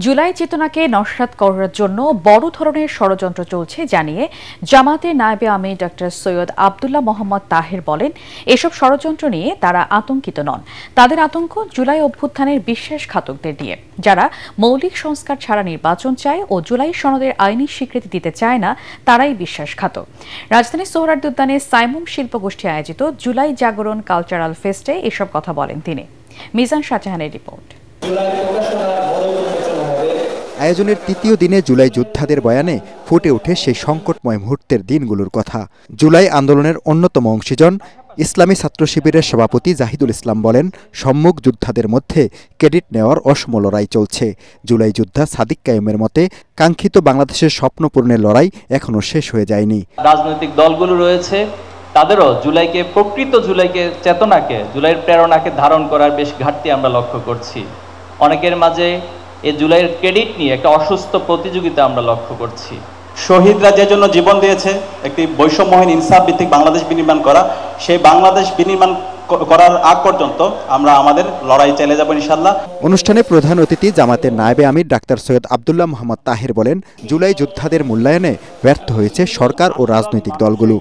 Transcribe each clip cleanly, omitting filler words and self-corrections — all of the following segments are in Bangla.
জুলাই চেতনাকে নস্যাৎ করার জন্য বড় ধরনের ষড়যন্ত্র চলছে জানিয়ে জামাতের নায়েবে আমির ডক্টর সৈয়দ আব্দুল্লাহ মোহাম্মদ তাহের বলেন, এসব ষড়যন্ত্র নিয়ে তারা আতঙ্কিত নন। তাদের আতঙ্ক জুলাই অভ্যুত্থানের বিশ্বাসঘাতকদের নিয়ে, যারা মৌলিক সংস্কার ছাড়া নির্বাচন চায় ও জুলাই সনদের আইনি স্বীকৃতি দিতে চায় না, তারাই বিশ্বাসঘাতক। রাজধানীর সোহরাওয়ার্দী উদ্যানে সাইমুম শিল্পগোষ্ঠী আয়োজিত জুলাই জাগরণ কালচারাল ফেস্টে এসব কথা বলেন তিনি। মিজান শাহজাহানের রিপোর্ট। আয়োজনের তৃতীয় দিনে জুলাই যোদ্ধাদের বয়ানে ফুটে ওঠে সেই সংকটময় মুহূর্তের দিনগুলোর কথা। জুলাই আন্দোলনের অন্যতম অংশীজন ইসলামী ছাত্র শিবিরের সভাপতি জাহিদুল ইসলাম বলেন, সম্মুখ যোদ্ধাদের মধ্যে ক্রেডিট নেওয়ার অসম লড়াই চলছে। জুলাই যোদ্ধা সাদিক কায়েমের মতে, কাঙ্ক্ষিত বাংলাদেশের স্বপ্ন পূরণের লড়াই এখনো শেষ হয়ে যায়নি। রাজনৈতিক দলগুলো রয়েছে, তাদেরও প্রকৃত জুলাইকে চেতনাকে, জুলাইয়ের প্রেরণাকে ধারণ করার বেশ ঘাটতি আমরা লক্ষ্য করছি। অনেকের মাঝে এই জুলাইয়ের ক্রেডিট নিয়ে একটা অসুস্থ প্রতিযোগিতা আমরা লক্ষ্য করছি। শহীদরা যে জন্য জীবন দিয়েছে, একটি বৈষম্যহীন ইনসাফ ভিত্তিক বাংলাদেশ বিনির্মাণ করা, সেই বাংলাদেশ বিনির্মাণ করার আগ পর্যন্ত আমরা আমাদের লড়াই চালিয়ে যাব ইনশাআল্লাহ। অনুষ্ঠানে প্রধান অতিথি জামাতের নায়েবে আমির ডাক্তার সৈয়দ আব্দুল্লাহ মোহাম্মদ তাহের বলেন, জুলাই যোদ্ধাদের মূল্যায়নে ব্যর্থ হয়েছে সরকার ও রাজনৈতিক দলগুলো।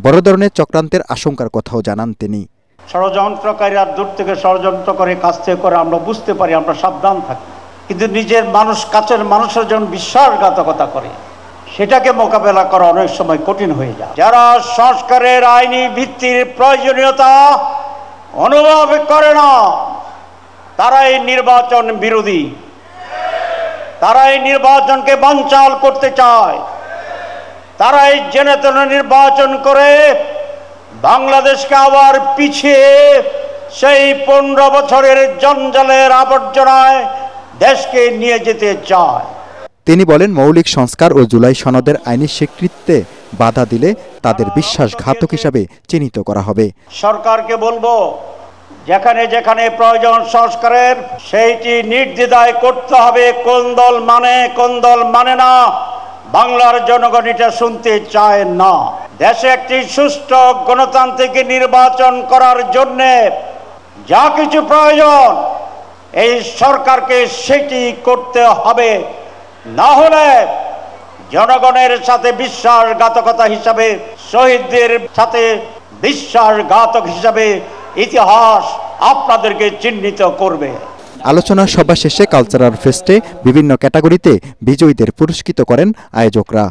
বড় ধরনের চক্রান্তের আশঙ্কার কথাও জানান তিনি। ষড়যন্ত্রকারীরা দূর থেকে ষড়যন্ত্র করে, কাছ থেকে করে, আমরা বুঝতে পারি, আমরা সাবধান থাকি, কিন্তু নিজের কাছের মানুষের জন্য বিশ্বাসঘাতকতা করে, সেটাকে মোকাবেলা করা অনেক সময় কঠিন হয়ে যায়। যারা সংস্কারের আইনি ভিত্তির প্রয়োজনীয়তা অনুভব করে না, তারাই নির্বাচন বিরোধী, তারাই নির্বাচনকে বানচাল করতে চায়, তারাই জেনে তেনে নির্বাচন করে বাংলাদেশকে আবার পিছিয়ে সেই 15 বছরের জঞ্জালের আবর্জনায় দেশকে নিয়ে যেতে চায়। তিনি বলেন, মৌলিক সংস্কার ও জুলাই সনদের আইনি স্বীকৃতিতে বাধা দিলে তাদের বিশ্বাসঘাতক হিসাবে চিহ্নিত করা হবে। সরকারকে বলবো, যেখানে যেখানে প্রয়োজন সংস্কারের, সেইটি নির্দ্বিধায় করতে হবে। কোন দল মানে না, বাংলার জনগণ এটা শুনতে চায় না। দেশে একটি সুষ্ঠু গণতান্ত্রিক নির্বাচন করার জন্যে যা কিছু প্রয়োজন, এই সরকারকে সেটি করতে হবে। না হলে জনগণের সাথে বিশ্বাসঘাতকতা হিসাবে, শহীদদের সাথে বিশ্বাসঘাতক হিসাবে ইতিহাস আপনাদেরকে চিহ্নিত করবে। আলোচনা সভা শেষে কালচারাল ফেস্টে বিভিন্ন ক্যাটাগরিতে বিজয়ীদের পুরস্কৃত করেন আয়োজকরা।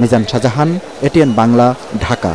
মিজান শাহজাহান, এটিএন বাংলা, ঢাকা।